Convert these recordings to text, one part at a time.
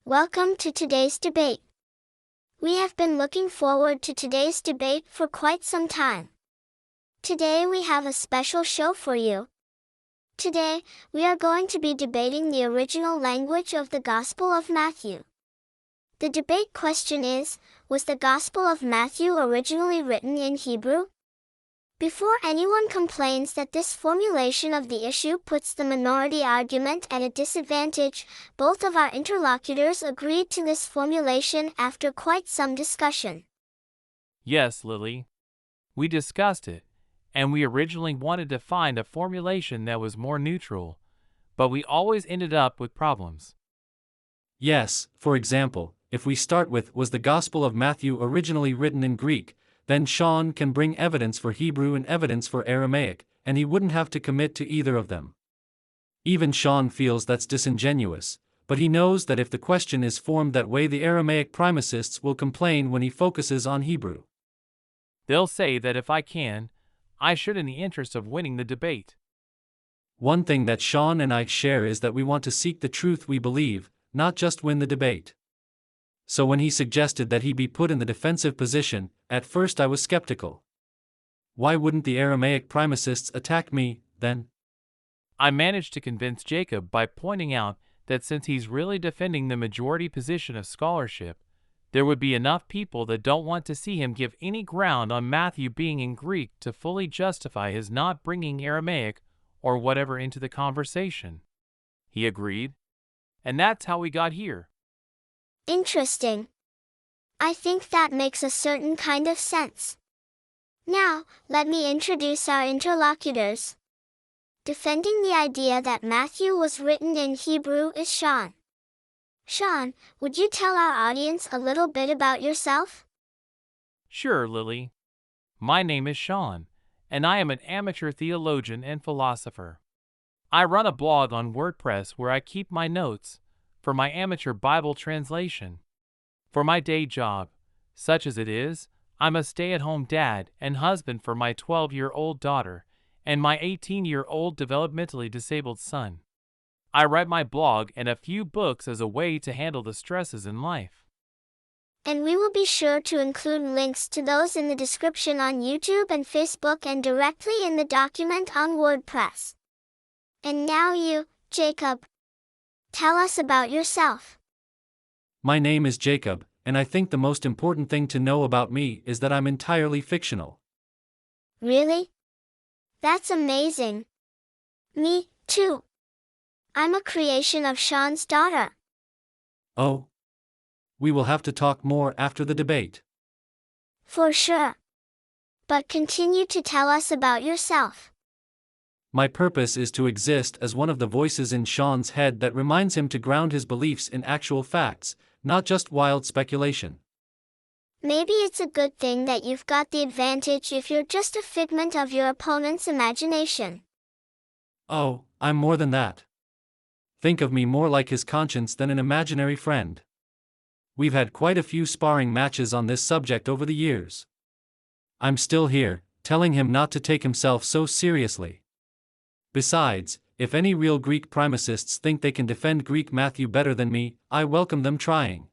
Welcome to today's debate. We have been looking forward to today's debate for quite some time. Today we have a special show for you. Today, we are going to be debating the original language of the Gospel of Matthew. The debate question is, was the Gospel of Matthew originally written in Hebrew? Before anyone complains that this formulation of the issue puts the minority argument at a disadvantage, both of our interlocutors agreed to this formulation after quite some discussion. Yes, Lily. We discussed it, and we originally wanted to find a formulation that was more neutral, but we always ended up with problems. Yes, for example, if we start with was the Gospel of Matthew originally written in Greek, then Sean can bring evidence for Hebrew and evidence for Aramaic, and he wouldn't have to commit to either of them. Even Sean feels that's disingenuous, but he knows that if the question is formed that way, the Aramaic primicists will complain when he focuses on Hebrew. They'll say that if I can, I should in the interest of winning the debate. One thing that Sean and I share is that we want to seek the truth we believe, not just win the debate. So when he suggested that he be put in the defensive position, at first I was skeptical. Why wouldn't the Aramaic primicists attack me, then? I managed to convince Jacob by pointing out that since he's really defending the majority position of scholarship, there would be enough people that don't want to see him give any ground on Matthew being in Greek to fully justify his not bringing Aramaic or whatever into the conversation. He agreed, and that's how we got here. Interesting. I think that makes a certain kind of sense. Now, let me introduce our interlocutors. Defending the idea that Matthew was written in Hebrew is Sean. Sean, would you tell our audience a little bit about yourself? Sure, Lily. My name is Sean, and I am an amateur theologian and philosopher. I run a blog on WordPress where I keep my notes for my amateur Bible translation. For my day job, such as it is, I'm a stay-at-home dad and husband for my 12-year-old daughter and my 18-year-old developmentally disabled son. I write my blog and a few books as a way to handle the stresses in life. And we will be sure to include links to those in the description on YouTube and Facebook and directly in the document on WordPress. And now you, Jacob. Tell us about yourself. My name is Jacob, and I think the most important thing to know about me is that I'm entirely fictional. Really? That's amazing. Me, too. I'm a creation of Sean's daughter. Oh. We will have to talk more after the debate. For sure. But continue to tell us about yourself. My purpose is to exist as one of the voices in Sean's head that reminds him to ground his beliefs in actual facts, not just wild speculation. Maybe it's a good thing that you've got the advantage if you're just a figment of your opponent's imagination. Oh, I'm more than that. Think of me more like his conscience than an imaginary friend. We've had quite a few sparring matches on this subject over the years. I'm still here, telling him not to take himself so seriously. Besides, if any real Greek primicists think they can defend Greek Matthew better than me, I welcome them trying.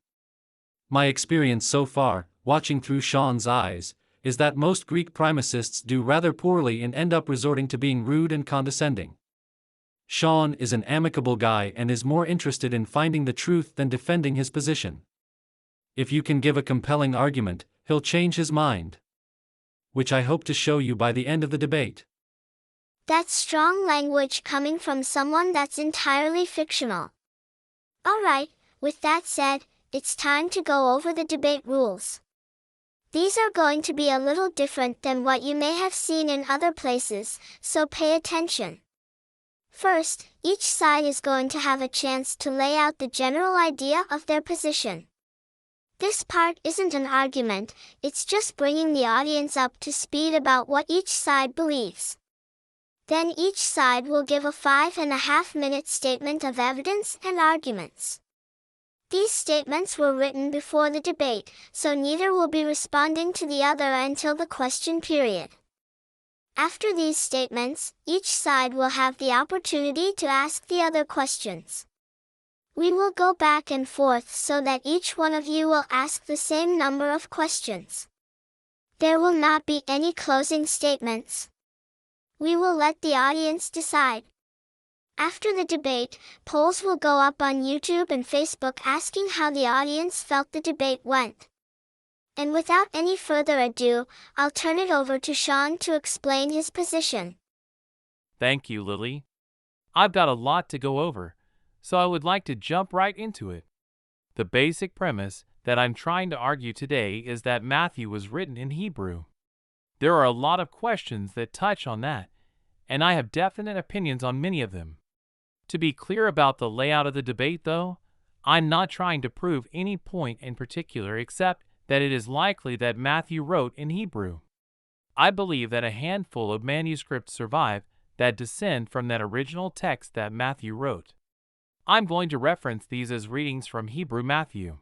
My experience so far, watching through Sean's eyes, is that most Greek primicists do rather poorly and end up resorting to being rude and condescending. Sean is an amicable guy and is more interested in finding the truth than defending his position. If you can give a compelling argument, he'll change his mind. Which I hope to show you by the end of the debate. That's strong language coming from someone that's entirely fictional. Alright, with that said, it's time to go over the debate rules. These are going to be a little different than what you may have seen in other places, so pay attention. First, each side is going to have a chance to lay out the general idea of their position. This part isn't an argument, it's just bringing the audience up to speed about what each side believes. Then each side will give a 5.5-minute statement of evidence and arguments. These statements were written before the debate, so neither will be responding to the other until the question period. After these statements, each side will have the opportunity to ask the other questions. We will go back and forth so that each one of you will ask the same number of questions. There will not be any closing statements. We will let the audience decide. After the debate, polls will go up on YouTube and Facebook asking how the audience felt the debate went. And without any further ado, I'll turn it over to Sean to explain his position. Thank you, Lily. I've got a lot to go over, so I would like to jump right into it. The basic premise that I'm trying to argue today is that Matthew was written in Hebrew. There are a lot of questions that touch on that, and I have definite opinions on many of them. To be clear about the layout of the debate, though, I'm not trying to prove any point in particular except that it is likely that Matthew wrote in Hebrew. I believe that a handful of manuscripts survive that descend from that original text that Matthew wrote. I'm going to reference these as readings from Hebrew Matthew.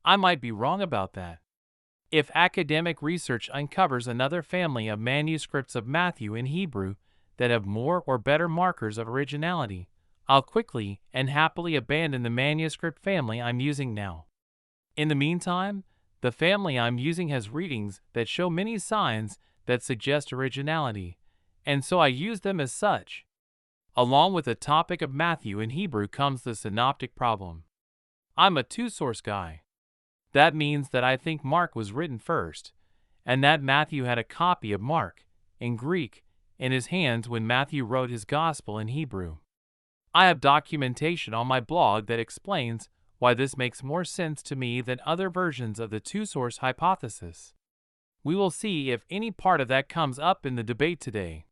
I might be wrong about that. If academic research uncovers another family of manuscripts of Matthew in Hebrew that have more or better markers of originality, I'll quickly and happily abandon the manuscript family I'm using now. In the meantime, the family I'm using has readings that show many signs that suggest originality, and so I use them as such. Along with the topic of Matthew in Hebrew comes the synoptic problem. I'm a two-source guy. That means that I think Mark was written first, and that Matthew had a copy of Mark, in Greek, in his hands when Matthew wrote his gospel in Hebrew. I have documentation on my blog that explains why this makes more sense to me than other versions of the two-source hypothesis. We will see if any part of that comes up in the debate today.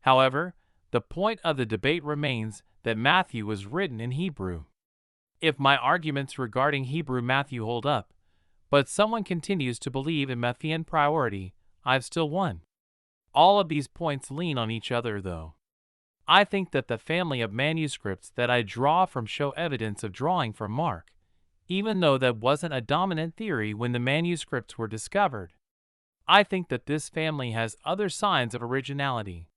However, the point of the debate remains that Matthew was written in Hebrew. If my arguments regarding Hebrew Matthew hold up, but someone continues to believe in Matthean priority, I've still won. All of these points lean on each other, though. I think that the family of manuscripts that I draw from show evidence of drawing from Mark, even though that wasn't a dominant theory when the manuscripts were discovered. I think that this family has other signs of originality.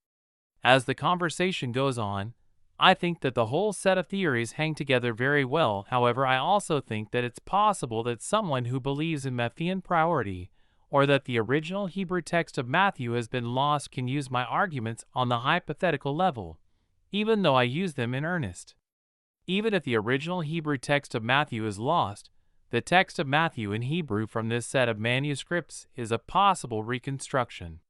As the conversation goes on, I think that the whole set of theories hang together very well. However, I also think that it's possible that someone who believes in Matthean priority or that the original Hebrew text of Matthew has been lost can use my arguments on the hypothetical level, even though I use them in earnest. Even if the original Hebrew text of Matthew is lost, the text of Matthew in Hebrew from this set of manuscripts is a possible reconstruction.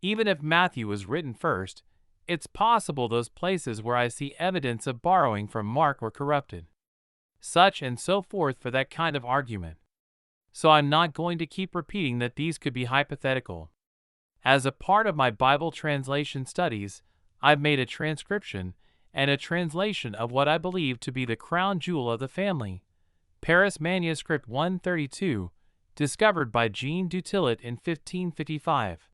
Even if Matthew was written first, it's possible those places where I see evidence of borrowing from Mark were corrupted. Such and so forth for that kind of argument. So I'm not going to keep repeating that these could be hypothetical. As a part of my Bible translation studies, I've made a transcription and a translation of what I believe to be the crown jewel of the family, Paris Manuscript 132, discovered by Jean Dutillot in 1555.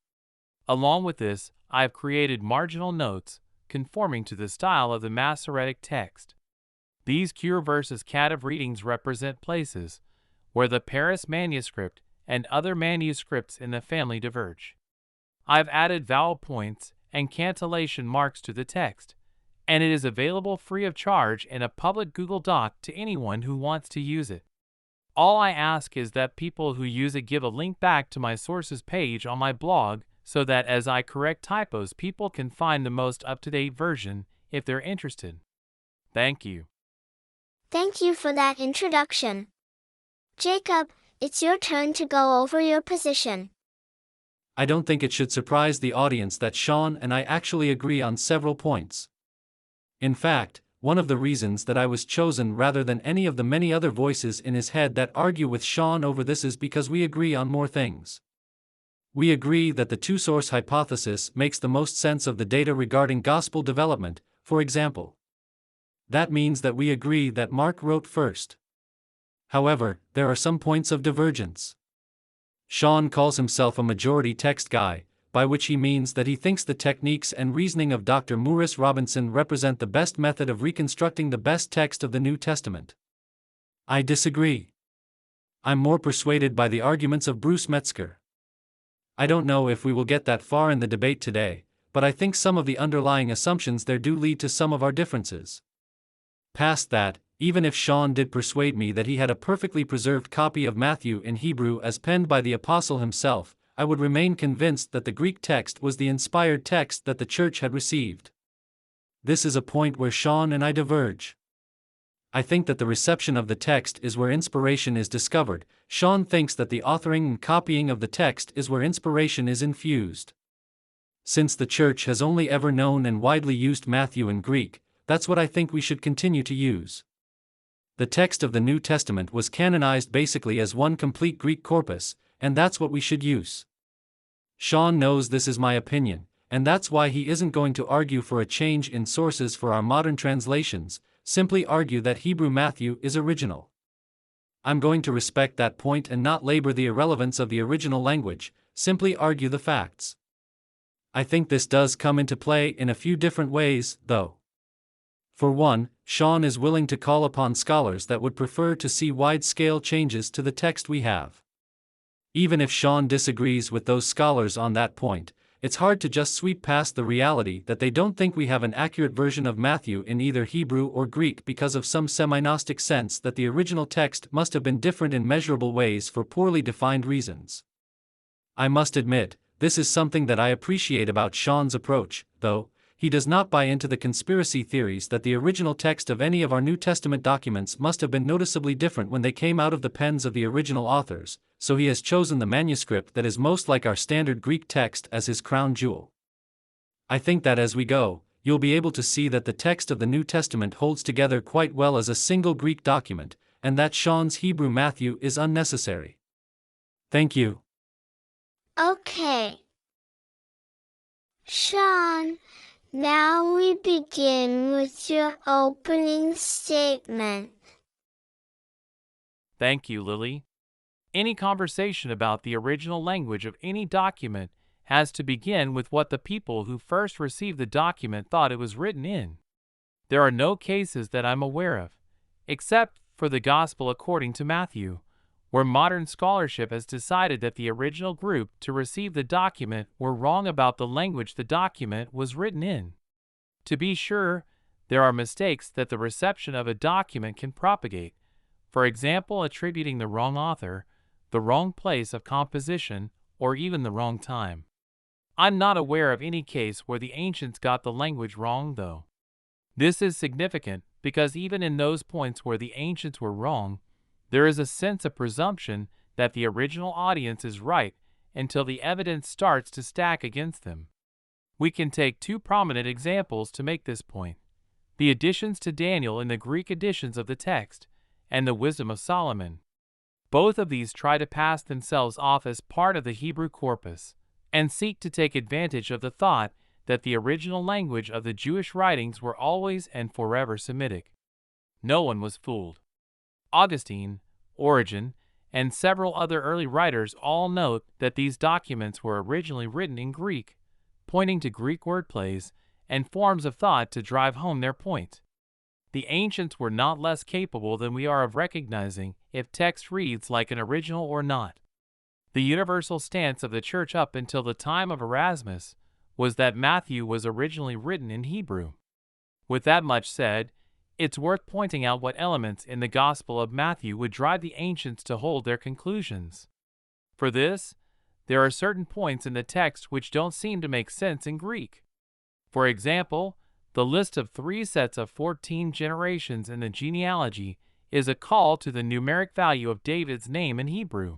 Along with this, I have created marginal notes conforming to the style of the Masoretic text. These Kur versus Katav readings represent places where the Paris manuscript and other manuscripts in the family diverge. I've added vowel points and cantillation marks to the text, and it is available free of charge in a public Google Doc to anyone who wants to use it. All I ask is that people who use it give a link back to my sources page on my blog so that as I correct typos, people can find the most up-to-date version if they're interested. Thank you. Thank you for that introduction. Jacob, it's your turn to go over your position. I don't think it should surprise the audience that Sean and I actually agree on several points. In fact, one of the reasons that I was chosen rather than any of the many other voices in his head that argue with Sean over this is because we agree on more things. We agree that the two-source hypothesis makes the most sense of the data regarding gospel development, for example. That means that we agree that Mark wrote first. However, there are some points of divergence. Sean calls himself a majority text guy, by which he means that he thinks the techniques and reasoning of Dr. Maurice Robinson represent the best method of reconstructing the best text of the New Testament. I disagree. I'm more persuaded by the arguments of Bruce Metzger. I don't know if we will get that far in the debate today, but I think some of the underlying assumptions there do lead to some of our differences. Past that, Even if Sean did persuade me that he had a perfectly preserved copy of Matthew in Hebrew as penned by the apostle himself, I would remain convinced that the Greek text was the inspired text that the church had received. This is a point where Sean and I diverge. I think that the reception of the text is where inspiration is discovered. Sean thinks that the authoring and copying of the text is where inspiration is infused. Since the church has only ever known and widely used Matthew in Greek, that's what I think we should continue to use. The text of the New Testament was canonized basically as one complete Greek corpus, and that's what we should use. Sean knows this is my opinion, and that's why he isn't going to argue for a change in sources for our modern translations, simply argue that Hebrew Matthew is original. I'm going to respect that point and not labor the irrelevance of the original language, simply argue the facts. I think this does come into play in a few different ways, though. For one, Sean is willing to call upon scholars that would prefer to see wide-scale changes to the text we have. Even if Sean disagrees with those scholars on that point, it's hard to just sweep past the reality that they don't think we have an accurate version of Matthew in either Hebrew or Greek because of some semi-Gnostic sense that the original text must have been different in measurable ways for poorly defined reasons. I must admit, this is something that I appreciate about Sean's approach, though. He does not buy into the conspiracy theories that the original text of any of our New Testament documents must have been noticeably different when they came out of the pens of the original authors, so he has chosen the manuscript that is most like our standard Greek text as his crown jewel. I think that as we go, you'll be able to see that the text of the New Testament holds together quite well as a single Greek document, and that Sean's Hebrew Matthew is unnecessary. Thank you. Okay. Sean, now we begin with your opening statement. Thank you, Lily. Any conversation about the original language of any document has to begin with what the people who first received the document thought it was written in. There are no cases that I'm aware of, except for the Gospel according to Matthew, where modern scholarship has decided that the original group to receive the document were wrong about the language the document was written in. To be sure, there are mistakes that the reception of a document can propagate, for example, attributing the wrong author, the wrong place of composition, or even the wrong time. I'm not aware of any case where the ancients got the language wrong, though. This is significant because even in those points where the ancients were wrong, there is a sense of presumption that the original audience is right until the evidence starts to stack against them. We can take two prominent examples to make this point: the additions to Daniel in the Greek editions of the text, and the Wisdom of Solomon. Both of these try to pass themselves off as part of the Hebrew corpus, and seek to take advantage of the thought that the original language of the Jewish writings were always and forever Semitic. No one was fooled. Augustine, Origen, and several other early writers all note that these documents were originally written in Greek, pointing to Greek wordplays and forms of thought to drive home their point. The ancients were not less capable than we are of recognizing if text reads like an original or not. The universal stance of the Church up until the time of Erasmus was that Matthew was originally written in Hebrew. With that much said, it's worth pointing out what elements in the Gospel of Matthew would drive the ancients to hold their conclusions. For this, there are certain points in the text which don't seem to make sense in Greek. For example, the list of 3 sets of 14 generations in the genealogy is a call to the numeric value of David's name in Hebrew.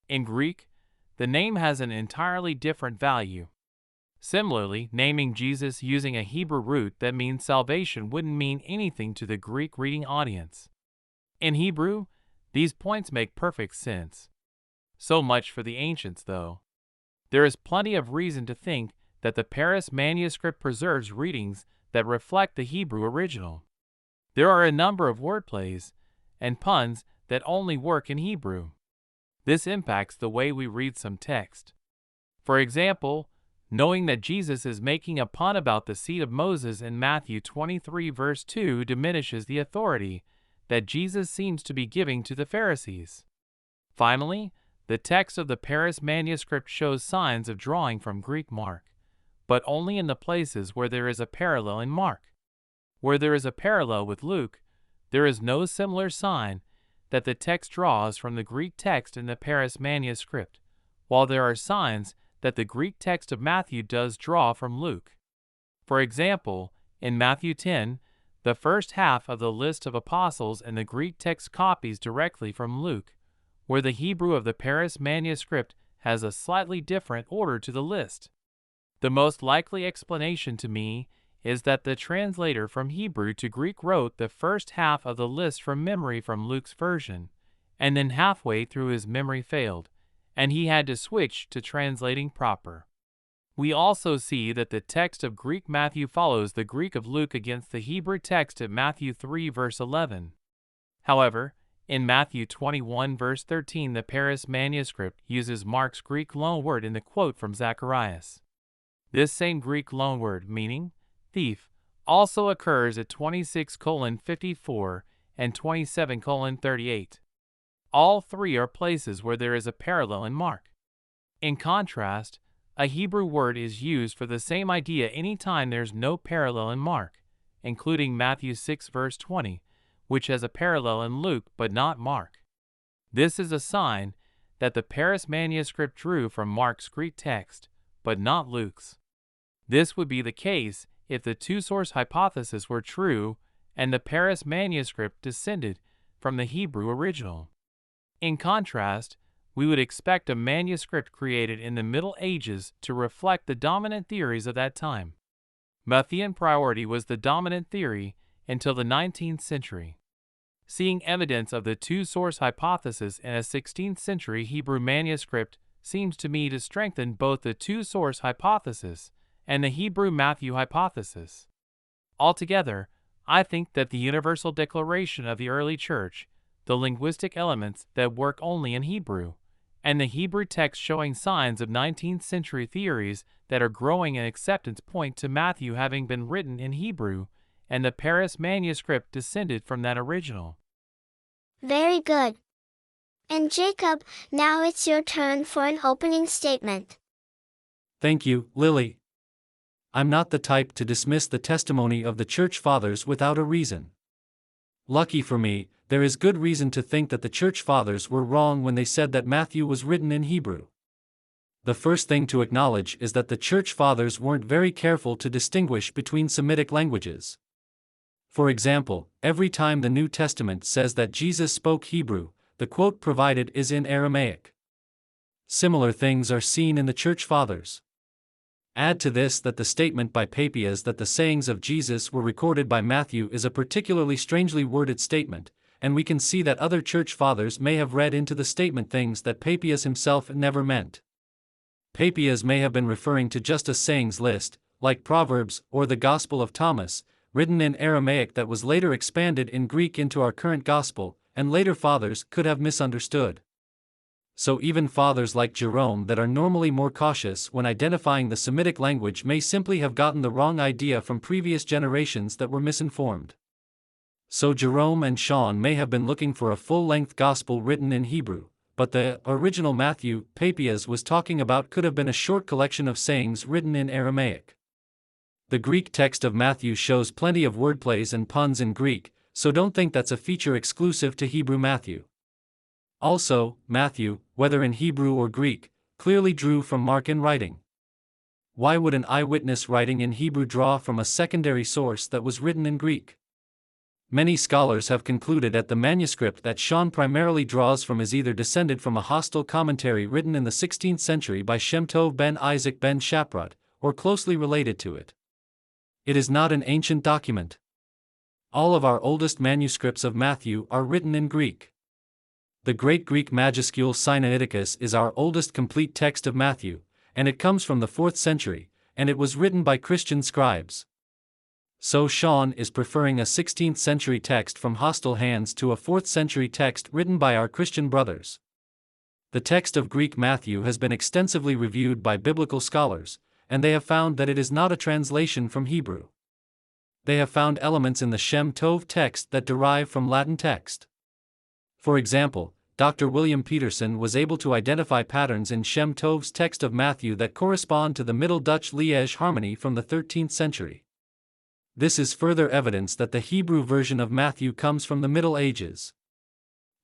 In Greek, the name has an entirely different value. Similarly, naming Jesus using a Hebrew root that means salvation wouldn't mean anything to the Greek reading audience. In Hebrew, these points make perfect sense. So much for the ancients, though. There is plenty of reason to think that the Paris manuscript preserves readings that reflect the Hebrew original. There are a number of wordplays and puns that only work in Hebrew. This impacts the way we read some text. For example, knowing that Jesus is making a pun about the seed of Moses in Matthew 23 verse 2 diminishes the authority that Jesus seems to be giving to the Pharisees. Finally, the text of the Paris manuscript shows signs of drawing from Greek Mark, but only in the places where there is a parallel in Mark. Where there is a parallel with Luke, There is no similar sign that the text draws from the Greek text in the Paris manuscript, while there are signs that the Greek text of Matthew does draw from Luke. For example, in Matthew 10, the first half of the list of apostles in the Greek text copies directly from Luke, where the Hebrew of the Paris manuscript has a slightly different order to the list. The most likely explanation to me is that the translator from Hebrew to Greek wrote the first half of the list from memory from Luke's version, and then halfway through his memory failed, and he had to switch to translating proper. We also see that the text of Greek Matthew follows the Greek of Luke against the Hebrew text at Matthew 3 verse 11. However, in Matthew 21 verse 13 the Paris manuscript uses Mark's Greek loanword in the quote from Zacharias. This same Greek loanword, meaning thief, also occurs at 26:54 and 27:38. All three are places where there is a parallel in Mark. In contrast, a Hebrew word is used for the same idea anytime there's no parallel in Mark, including Matthew 6 verse 20, which has a parallel in Luke but not Mark. This is a sign that the Paris manuscript drew from Mark's Greek text, but not Luke's. This would be the case if the two-source hypothesis were true and the Paris manuscript descended from the Hebrew original. In contrast, we would expect a manuscript created in the Middle Ages to reflect the dominant theories of that time. Matthean priority was the dominant theory until the 19th century. Seeing evidence of the two-source hypothesis in a 16th century Hebrew manuscript seems to me to strengthen both the two-source hypothesis and the Hebrew Matthew hypothesis. Altogether, I think that the universal declaration of the early church, the linguistic elements that work only in Hebrew, and the Hebrew text showing signs of 19th century theories that are growing in acceptance point to Matthew having been written in Hebrew, and the Paris manuscript descended from that original. Very good. And Jacob, now it's your turn for an opening statement. Thank you, Lily. I'm not the type to dismiss the testimony of the Church Fathers without a reason. Lucky for me, there is good reason to think that the Church Fathers were wrong when they said that Matthew was written in Hebrew. The first thing to acknowledge is that the Church Fathers weren't very careful to distinguish between Semitic languages. For example, every time the New Testament says that Jesus spoke Hebrew, the quote provided is in Aramaic. Similar things are seen in the Church Fathers. Add to this that the statement by Papias that the sayings of Jesus were recorded by Matthew is a particularly strangely worded statement, and we can see that other Church Fathers may have read into the statement things that Papias himself never meant. Papias may have been referring to just a sayings list, like Proverbs or the Gospel of Thomas, written in Aramaic that was later expanded in Greek into our current Gospel, and later Fathers could have misunderstood. So even fathers like Jerome that are normally more cautious when identifying the Semitic language may simply have gotten the wrong idea from previous generations that were misinformed. So Jerome and Sean may have been looking for a full-length gospel written in Hebrew, but the original Matthew Papias was talking about could have been a short collection of sayings written in Aramaic. The Greek text of Matthew shows plenty of wordplays and puns in Greek, so don't think that's a feature exclusive to Hebrew Matthew. Also, Matthew, whether in Hebrew or Greek, clearly drew from Mark in writing. Why would an eyewitness writing in Hebrew draw from a secondary source that was written in Greek? Many scholars have concluded that the manuscript that Sean primarily draws from is either descended from a hostile commentary written in the 16th century by Shem Tov ben Isaac ben Shaprut, or closely related to it. It is not an ancient document. All of our oldest manuscripts of Matthew are written in Greek. The Great Greek Majuscule Sinaiticus is our oldest complete text of Matthew, and it comes from the 4th century, and it was written by Christian scribes. So Sean is preferring a 16th century text from hostile hands to a 4th century text written by our Christian brothers. The text of Greek Matthew has been extensively reviewed by biblical scholars, and they have found that it is not a translation from Hebrew. They have found elements in the Shem Tov text that derive from Latin text. For example, Dr. William Peterson was able to identify patterns in Shem Tov's text of Matthew that correspond to the Middle Dutch Liège harmony from the 13th century. This is further evidence that the Hebrew version of Matthew comes from the Middle Ages.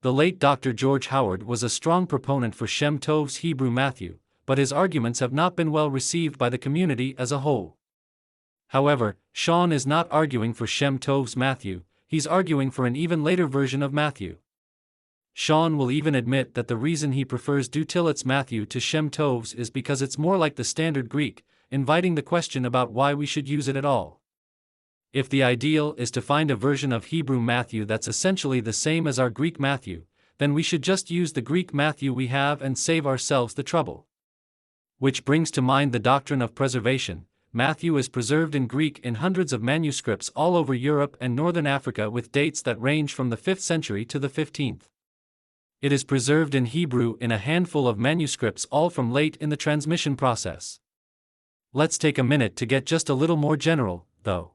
The late Dr. George Howard was a strong proponent for Shem Tov's Hebrew Matthew, but his arguments have not been well received by the community as a whole. However, Sean is not arguing for Shem Tov's Matthew, he's arguing for an even later version of Matthew. Sean will even admit that the reason he prefers Du Tillet's Matthew to Shem Tov's is because it's more like the standard Greek, inviting the question about why we should use it at all. If the ideal is to find a version of Hebrew Matthew that's essentially the same as our Greek Matthew, then we should just use the Greek Matthew we have and save ourselves the trouble. Which brings to mind the doctrine of preservation. Matthew is preserved in Greek in hundreds of manuscripts all over Europe and Northern Africa with dates that range from the 5th century to the 15th. It is preserved in Hebrew in a handful of manuscripts, all from late in the transmission process. Let's take a minute to get just a little more general, though.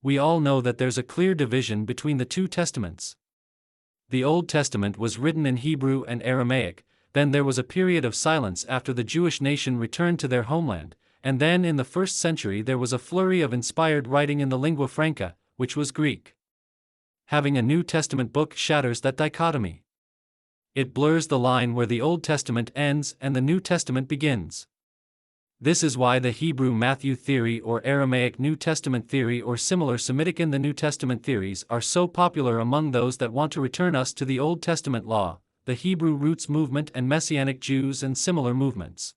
We all know that there's a clear division between the two testaments. The Old Testament was written in Hebrew and Aramaic, then there was a period of silence after the Jewish nation returned to their homeland, and then in the 1st century there was a flurry of inspired writing in the lingua franca, which was Greek. Having a New Testament book shatters that dichotomy. It blurs the line where the Old Testament ends and the New Testament begins. This is why the Hebrew Matthew theory or Aramaic New Testament theory or similar Semitic in the New Testament theories are so popular among those that want to return us to the Old Testament law, the Hebrew roots movement and Messianic Jews and similar movements.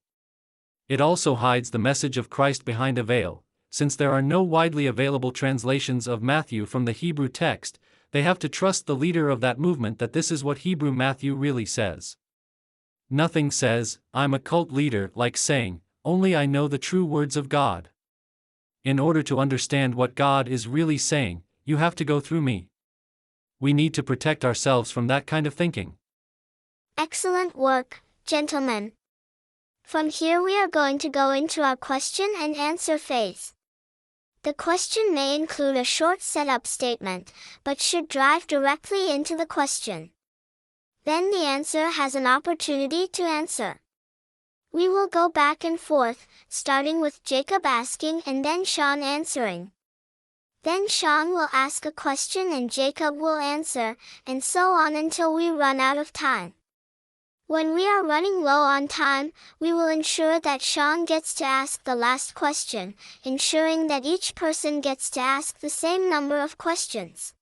It also hides the message of Christ behind a veil. Since there are no widely available translations of Matthew from the Hebrew text, they have to trust the leader of that movement that this is what Hebrew Matthew really says. Nothing says, "I'm a cult leader," like saying, "Only I know the true words of God." In order to understand what God is really saying, you have to go through me. We need to protect ourselves from that kind of thinking. Excellent work, gentlemen. From here we are going to go into our question and answer phase. The question may include a short setup statement, but should drive directly into the question. Then the answer has an opportunity to answer. We will go back and forth, starting with Jacob asking and then Sean answering. Then Sean will ask a question and Jacob will answer, and so on until we run out of time. When we are running low on time, we will ensure that Sean gets to ask the last question, ensuring that each person gets to ask the same number of questions.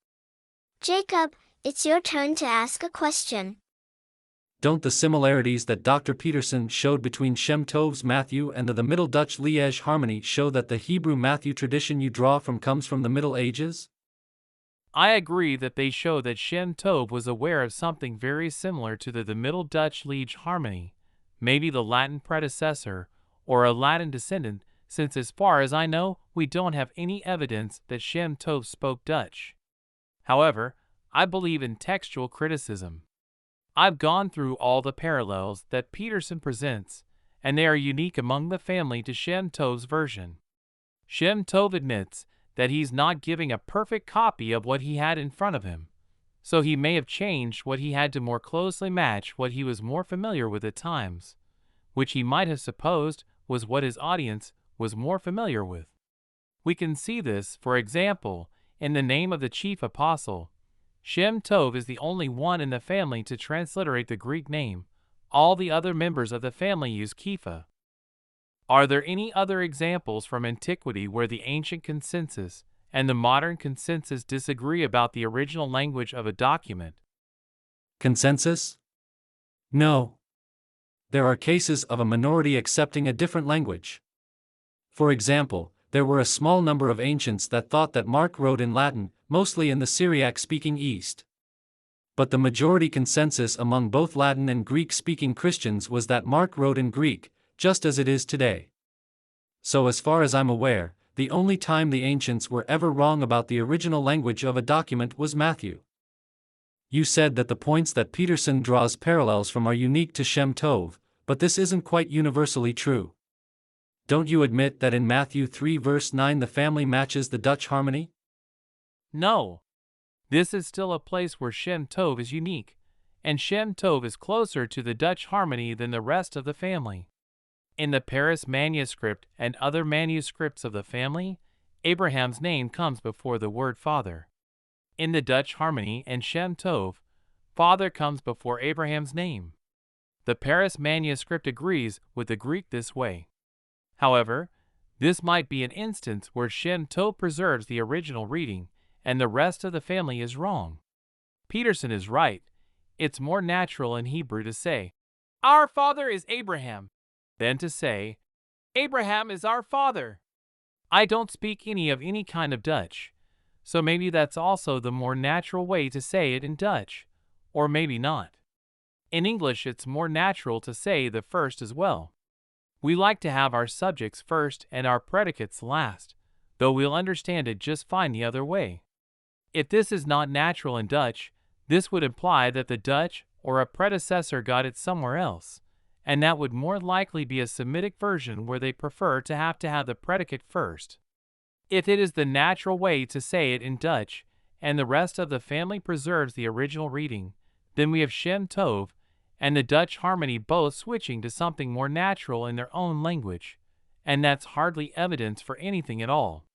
Jacob, it's your turn to ask a question. Don't the similarities that Dr. Peterson showed between Shem Tov's Matthew and the Middle Dutch Liège Harmony show that the Hebrew Matthew tradition you draw from comes from the Middle Ages? I agree that they show that Shem Tov was aware of something very similar to the Middle Dutch Liège Harmony, maybe the Latin predecessor, or a Latin descendant, since as far as I know, we don't have any evidence that Shem Tov spoke Dutch. However, I believe in textual criticism. I've gone through all the parallels that Peterson presents, and they are unique among the family to Shem Tov's version. Shem Tov admits that he's not giving a perfect copy of what he had in front of him, so he may have changed what he had to more closely match what he was more familiar with at times, which he might have supposed was what his audience was more familiar with. We can see this, for example, in the name of the chief apostle. Shem Tov is the only one in the family to transliterate the Greek name. All the other members of the family use Kepha. Are there any other examples from antiquity where the ancient consensus and the modern consensus disagree about the original language of a document? Consensus? No. There are cases of a minority accepting a different language. For example, there were a small number of ancients that thought that Mark wrote in Latin, mostly in the Syriac-speaking East. But the majority consensus among both Latin and Greek-speaking Christians was that Mark wrote in Greek, just as it is today. So as far as I'm aware, the only time the ancients were ever wrong about the original language of a document was Matthew. You said that the points that Peterson draws parallels from are unique to Shem Tov, but this isn't quite universally true. Don't you admit that in Matthew 3 verse 9 the family matches the Dutch harmony? No. This is still a place where Shem Tov is unique, and Shem Tov is closer to the Dutch harmony than the rest of the family. In the Paris manuscript and other manuscripts of the family, Abraham's name comes before the word father. In the Dutch Harmony and Shem Tov, father comes before Abraham's name. The Paris manuscript agrees with the Greek this way. However, this might be an instance where Shem Tov preserves the original reading and the rest of the family is wrong. Peterson is right. It's more natural in Hebrew to say, "Our father is Abraham," than to say, "Abraham is our father." I don't speak any kind of Dutch, so maybe that's also the more natural way to say it in Dutch, or maybe not. In English, it's more natural to say the first as well. We like to have our subjects first and our predicates last, though we'll understand it just fine the other way. If this is not natural in Dutch, this would imply that the Dutch or a predecessor got it somewhere else, and that would more likely be a Semitic version where they prefer to have the predicate first. If it is the natural way to say it in Dutch, and the rest of the family preserves the original reading, then we have Shem Tov and the Dutch Harmony both switching to something more natural in their own language, and that's hardly evidence for anything at all.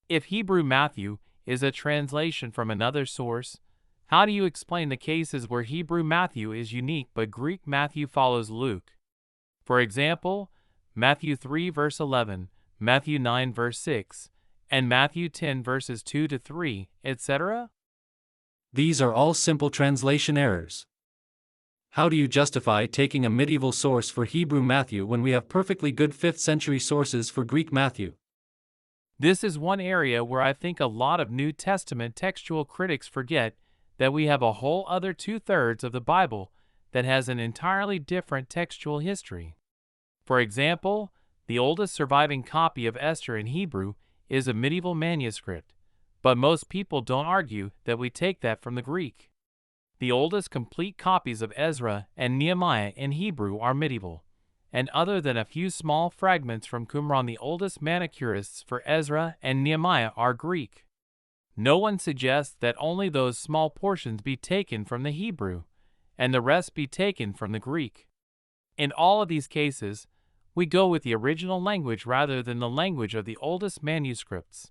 If Hebrew Matthew is a translation from another source, how do you explain the cases where Hebrew Matthew is unique but Greek Matthew follows Luke? For example, Matthew 3 verse 11, Matthew 9 verse 6, and Matthew 10 verses 2 to 3, etc.? These are all simple translation errors. How do you justify taking a medieval source for Hebrew Matthew when we have perfectly good 5th century sources for Greek Matthew? This is one area where I think a lot of New Testament textual critics forget that we have a whole other 2/3 of the Bible that has an entirely different textual history. For example, the oldest surviving copy of Esther in Hebrew is a medieval manuscript, but most people don't argue that we take that from the Greek. The oldest complete copies of Ezra and Nehemiah in Hebrew are medieval, and other than a few small fragments from Qumran, the oldest manicurists for Ezra and Nehemiah are Greek. No one suggests that only those small portions be taken from the Hebrew, and the rest be taken from the Greek. In all of these cases, we go with the original language rather than the language of the oldest manuscripts.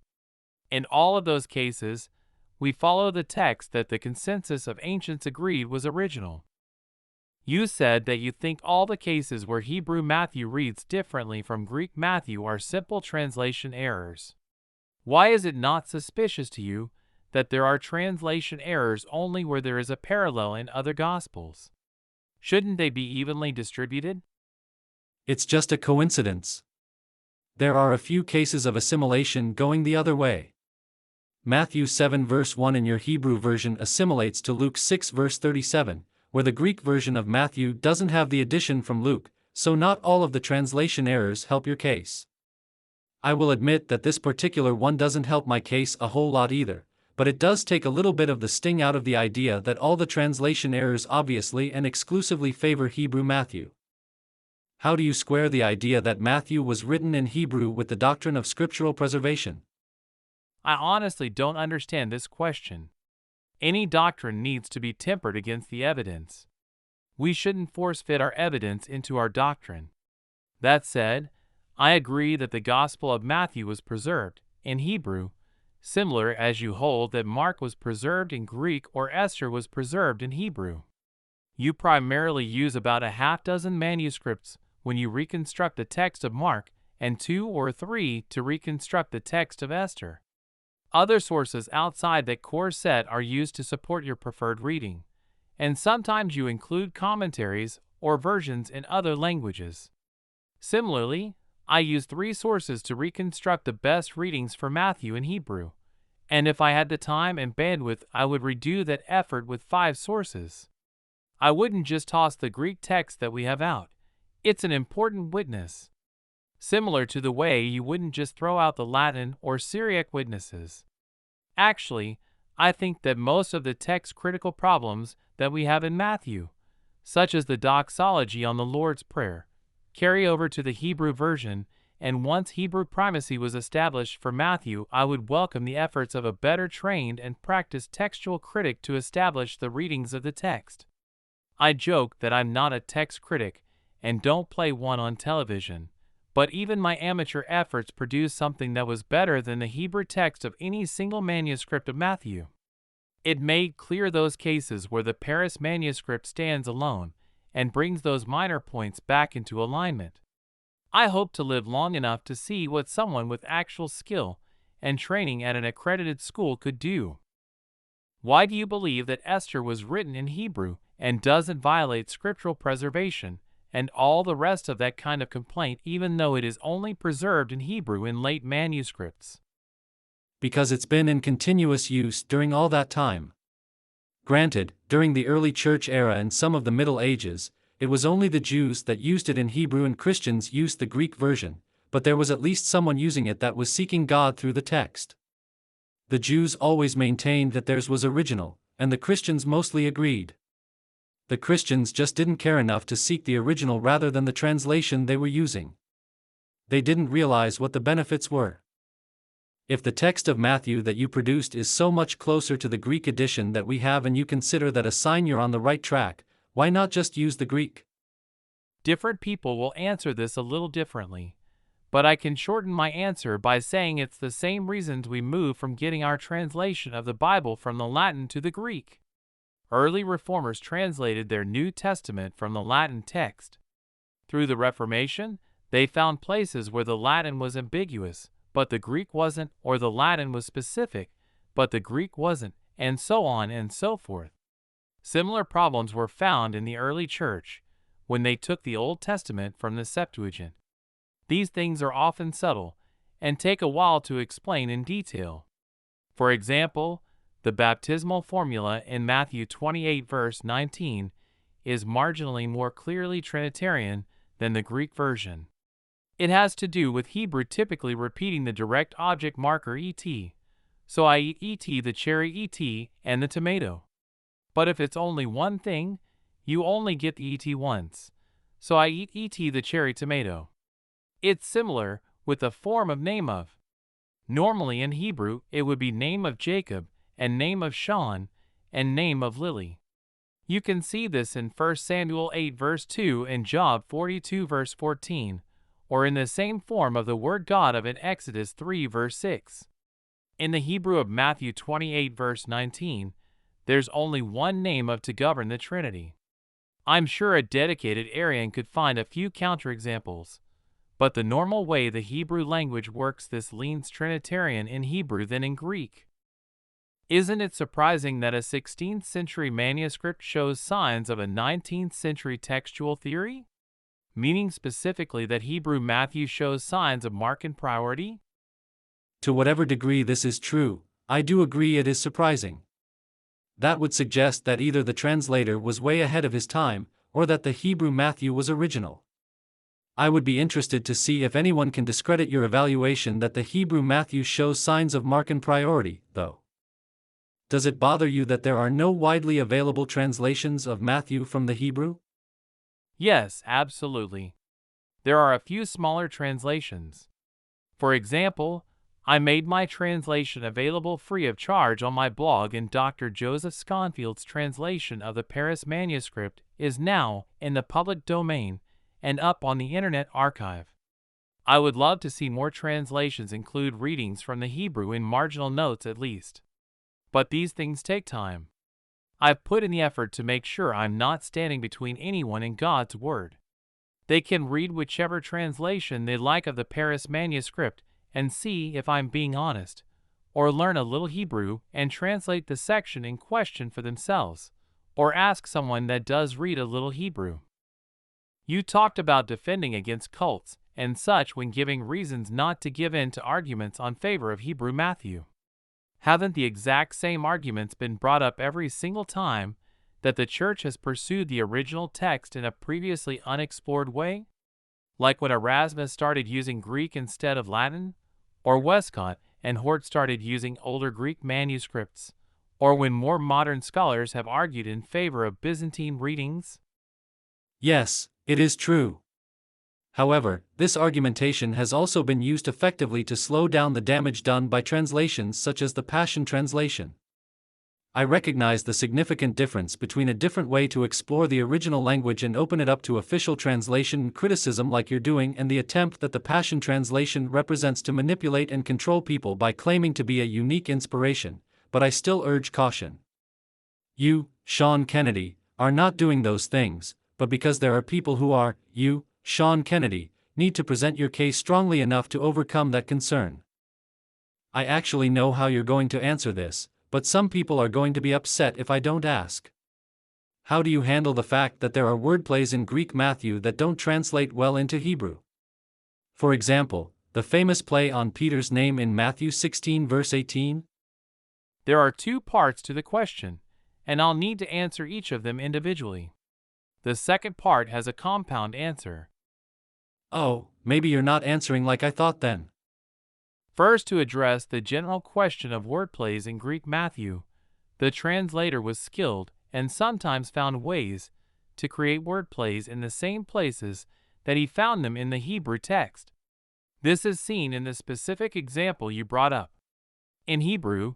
In all of those cases, we follow the text that the consensus of ancients agreed was original. You said that you think all the cases where Hebrew Matthew reads differently from Greek Matthew are simple translation errors. Why is it not suspicious to you that there are translation errors only where there is a parallel in other Gospels? Shouldn't they be evenly distributed? It's just a coincidence. There are a few cases of assimilation going the other way. Matthew 7 verse 1 in your Hebrew version assimilates to Luke 6 verse 37, where the Greek version of Matthew doesn't have the addition from Luke, so not all of the translation errors help your case. I will admit that this particular one doesn't help my case a whole lot either, but it does take a little bit of the sting out of the idea that all the translation errors obviously and exclusively favor Hebrew Matthew. How do you square the idea that Matthew was written in Hebrew with the doctrine of scriptural preservation? I honestly don't understand this question. Any doctrine needs to be tempered against the evidence. We shouldn't force-fit our evidence into our doctrine. That said, I agree that the Gospel of Matthew was preserved in Hebrew, similar as you hold that Mark was preserved in Greek or Esther was preserved in Hebrew. You primarily use about a half dozen manuscripts when you reconstruct the text of Mark and 2 or 3 to reconstruct the text of Esther. Other sources outside that core set are used to support your preferred reading, and sometimes you include commentaries or versions in other languages. Similarly, I use 3 sources to reconstruct the best readings for Matthew in Hebrew, and if I had the time and bandwidth, I would redo that effort with 5 sources. I wouldn't just toss the Greek text that we have out. It's an important witness. Similar to the way you wouldn't just throw out the Latin or Syriac witnesses. Actually, I think that most of the text-critical problems that we have in Matthew, such as the doxology on the Lord's Prayer, carry over to the Hebrew version, and once Hebrew primacy was established for Matthew, I would welcome the efforts of a better trained and practiced textual critic to establish the readings of the text. I joke that I'm not a text critic and don't play one on television, But even my amateur efforts produced something that was better than the Hebrew text of any single manuscript of Matthew. It made clear those cases where the Paris manuscript stands alone and brings those minor points back into alignment. I hope to live long enough to see what someone with actual skill and training at an accredited school could do. Why do you believe that Esther was written in Hebrew and doesn't violate scriptural preservation and all the rest of that kind of complaint, even though it is only preserved in Hebrew in late manuscripts? Because it's been in continuous use during all that time. Granted, during the early church era and some of the Middle Ages, it was only the Jews that used it in Hebrew and Christians used the Greek version, but there was at least someone using it that was seeking God through the text. The Jews always maintained that theirs was original, and the Christians mostly agreed. The Christians just didn't care enough to seek the original rather than the translation they were using. They didn't realize what the benefits were. If the text of Matthew that you produced is so much closer to the Greek edition that we have and you consider that a sign you're on the right track, why not just use the Greek? Different people will answer this a little differently, but I can shorten my answer by saying it's the same reasons we move from getting our translation of the Bible from the Latin to the Greek. Early reformers translated their New Testament from the Latin text. Through the Reformation, they found places where the Latin was ambiguous, but the Greek wasn't, or the Latin was specific, but the Greek wasn't, and so on and so forth. Similar problems were found in the early church when they took the Old Testament from the Septuagint. These things are often subtle and take a while to explain in detail. For example, the baptismal formula in Matthew 28 verse 19 is marginally more clearly Trinitarian than the Greek version. It has to do with Hebrew typically repeating the direct object marker et. So I eat et, the cherry et, and the tomato. But if it's only one thing, you only get the et once. So I eat et, the cherry tomato. It's similar with the form of name of. Normally in Hebrew it would be name of Jacob, and name of Sean, and name of Lily. You can see this in 1 Samuel 8 verse 2 and Job 42 verse 14, or in the same form of the word God of in Exodus 3 verse 6. In the Hebrew of Matthew 28 verse 19, there's only one name of to govern the Trinity. I'm sure a dedicated Arian could find a few counterexamples, but the normal way the Hebrew language works, this leans Trinitarian in Hebrew than in Greek. Isn't it surprising that a 16th century manuscript shows signs of a 19th century textual theory? Meaning specifically that Hebrew Matthew shows signs of Markan priority? To whatever degree this is true, I do agree it is surprising. That would suggest that either the translator was way ahead of his time, or that the Hebrew Matthew was original. I would be interested to see if anyone can discredit your evaluation that the Hebrew Matthew shows signs of Markan priority, though. Does it bother you that there are no widely available translations of Matthew from the Hebrew? Yes, absolutely. There are a few smaller translations. For example, I made my translation available free of charge on my blog, and Dr. Joseph Sconfield's translation of the Paris manuscript is now in the public domain and up on the Internet Archive. I would love to see more translations include readings from the Hebrew in marginal notes at least. But these things take time. I've put in the effort to make sure I'm not standing between anyone and God's Word. They can read whichever translation they like of the Paris manuscript and see if I'm being honest, or learn a little Hebrew and translate the section in question for themselves, or ask someone that does read a little Hebrew. You talked about defending against cults and such when giving reasons not to give in to arguments on favor of Hebrew Matthew. Haven't the exact same arguments been brought up every single time that the church has pursued the original text in a previously unexplored way? Like when Erasmus started using Greek instead of Latin, or Westcott and Hort started using older Greek manuscripts, or when more modern scholars have argued in favor of Byzantine readings? Yes, it is true. However, this argumentation has also been used effectively to slow down the damage done by translations such as the Passion Translation. I recognize the significant difference between a different way to explore the original language and open it up to official translation and criticism like you're doing, and the attempt that the Passion Translation represents to manipulate and control people by claiming to be a unique inspiration, but I still urge caution. You, Sean Kennedy, are not doing those things, but because there are people who are, you, Sean Kennedy, need to present your case strongly enough to overcome that concern. I actually know how you're going to answer this, but some people are going to be upset if I don't ask. How do you handle the fact that there are wordplays in Greek Matthew that don't translate well into Hebrew? For example, the famous play on Peter's name in Matthew 16 verse 18? There are two parts to the question, and I'll need to answer each of them individually. The second part has a compound answer. Oh, maybe you're not answering like I thought then. First, to address the general question of wordplays in Greek Matthew, the translator was skilled and sometimes found ways to create wordplays in the same places that he found them in the Hebrew text. This is seen in the specific example you brought up. In Hebrew,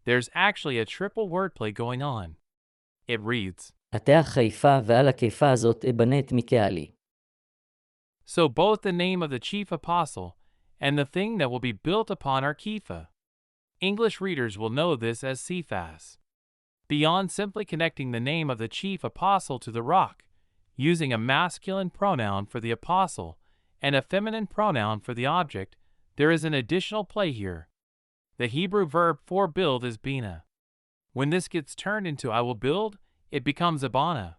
there's actually a triple wordplay going on. It reads, עתה חיפה ועל הקיפה הזאת אבנית מקהלי. so both the name of the chief apostle and the thing that will be built upon are Kepha. English readers will know this as Cephas. Beyond simply connecting the name of the chief apostle to the rock, using a masculine pronoun for the apostle and a feminine pronoun for the object, there is an additional play here. The Hebrew verb for build is bina. When this gets turned into I will build, it becomes abana.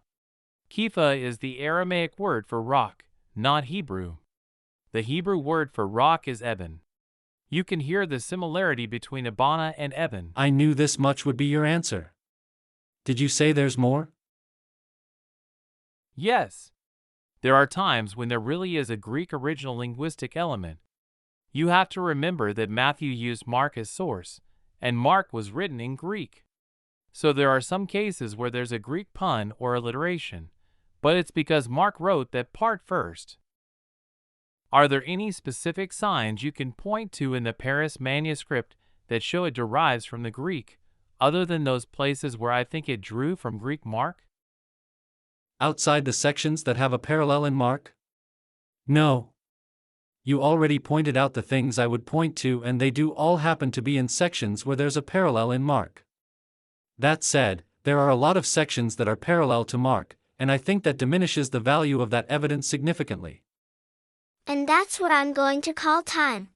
Kepha is the Aramaic word for rock, not Hebrew. The Hebrew word for rock is Eben. You can hear the similarity between Abana and Eben. I knew this much would be your answer. Did you say there's more? Yes. There are times when there really is a Greek original linguistic element. You have to remember that Matthew used Mark as source, and Mark was written in Greek. So there are some cases where there's a Greek pun or alliteration, but it's because Mark wrote that part first. Are there any specific signs you can point to in the Paris manuscript that show it derives from the Greek, other than those places where I think it drew from Greek Mark? Outside the sections that have a parallel in Mark? No. You already pointed out the things I would point to, and they do all happen to be in sections where there's a parallel in Mark. That said, there are a lot of sections that are parallel to Mark, and I think that diminishes the value of that evidence significantly. And that's what I'm going to call time.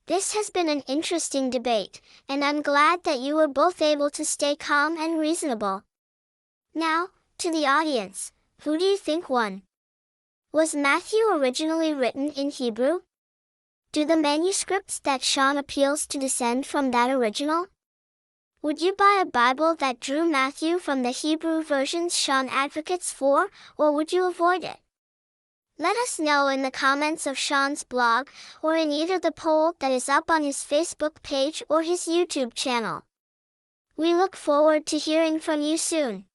This has been an interesting debate, and I'm glad that you were both able to stay calm and reasonable. Now, to the audience, who do you think won? Was Matthew originally written in Hebrew? Do the manuscripts that Sean appeals to descend from that original? Would you buy a Bible that drew Matthew from the Hebrew versions Sean advocates for, or would you avoid it? Let us know in the comments of Sean's blog, or in either the poll that is up on his Facebook page or his YouTube channel. We look forward to hearing from you soon.